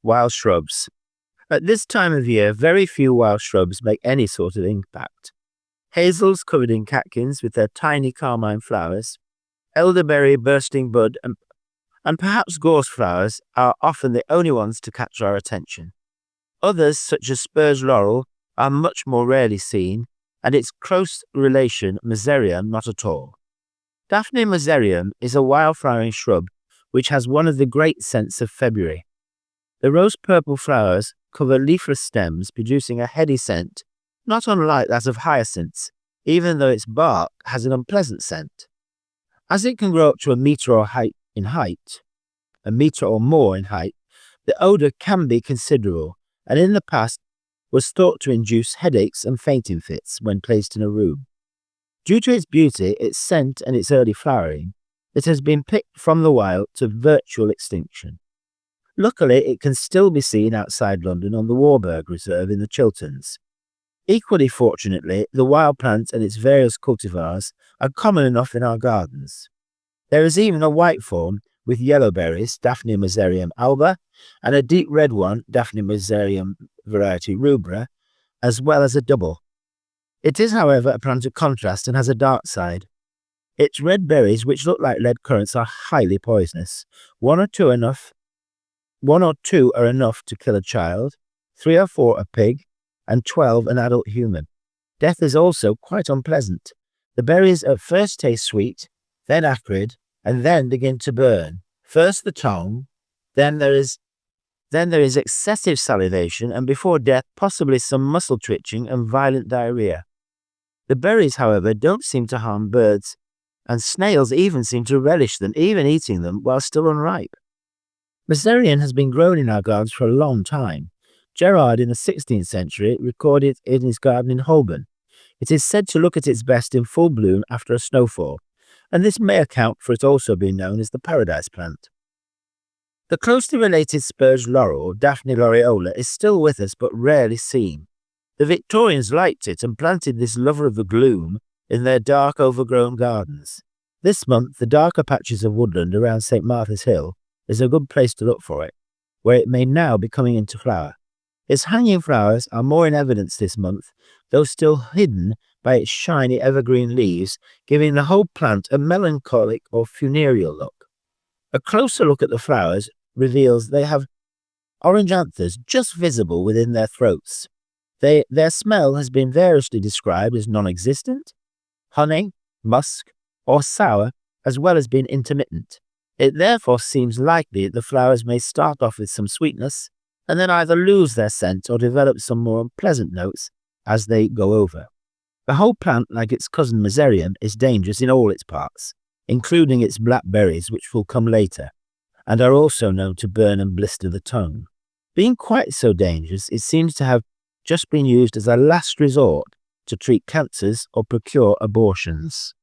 Wild shrubs. At this time of year, very few wild shrubs make any sort of impact. Hazels covered in catkins with their tiny carmine flowers, elderberry bursting bud, and perhaps gorse flowers are often the only ones to catch our attention. Others, such as spurge-laurel, are much more rarely seen, and its close relation, mezereum, not at all. Daphne mezereum is a wild-flowering shrub which has one of the great scents of February. The rose-purple flowers cover leafless stems, producing a heady scent, not unlike that of hyacinths, even though its bark has an unpleasant scent. As it can grow up to a meter or more in height, the odor can be considerable, and in the past was thought to induce headaches and fainting fits when placed in a room. Due to its beauty, its scent, and its early flowering, it has been picked from the wild to virtual extinction. Luckily, it can still be seen outside London on the Warburg Reserve in the Chilterns. Equally fortunately, the wild plant and its various cultivars are common enough in our gardens. There is even a white form with yellow berries, Daphne mezereum alba, and a deep red one, Daphne mezereum variety rubra, as well as a double. It is, however, a plant of contrast and has a dark side. Its red berries, which look like red currants, are highly poisonous. One or two are enough to kill a child, 3 or 4 a pig, and 12 an adult human. Death is also quite unpleasant. The berries at first taste sweet, then acrid, and then begin to burn. First the tongue, then there is excessive salivation, and before death possibly some muscle twitching and violent diarrhea. The berries, however, don't seem to harm birds, and snails even seem to relish them, even eating them while still unripe. Mezereum has been grown in our gardens for a long time. Gerard in the 16th century recorded it in his garden in Holborn. It is said to look at its best in full bloom after a snowfall, and this may account for it also being known as the paradise plant. The closely related spurge-laurel, Daphne laureola, is still with us but rarely seen. The Victorians liked it and planted this lover of the gloom in their dark overgrown gardens. This month, the darker patches of woodland around St. Martha's Hill is a good place to look for it, where it may now be coming into flower. Its hanging flowers are more in evidence this month, though still hidden by its shiny evergreen leaves, giving the whole plant a melancholic or funereal look. A closer look at the flowers reveals they have orange anthers just visible within their throats. Their smell has been variously described as non-existent, honey, musk, or sour, as well as being intermittent. It therefore seems likely that the flowers may start off with some sweetness, and then either lose their scent or develop some more unpleasant notes as they go over. The whole plant, like its cousin mezereum, is dangerous in all its parts, including its black berries, which will come later, and are also known to burn and blister the tongue. Being quite so dangerous, it seems to have just been used as a last resort to treat cancers or procure abortions.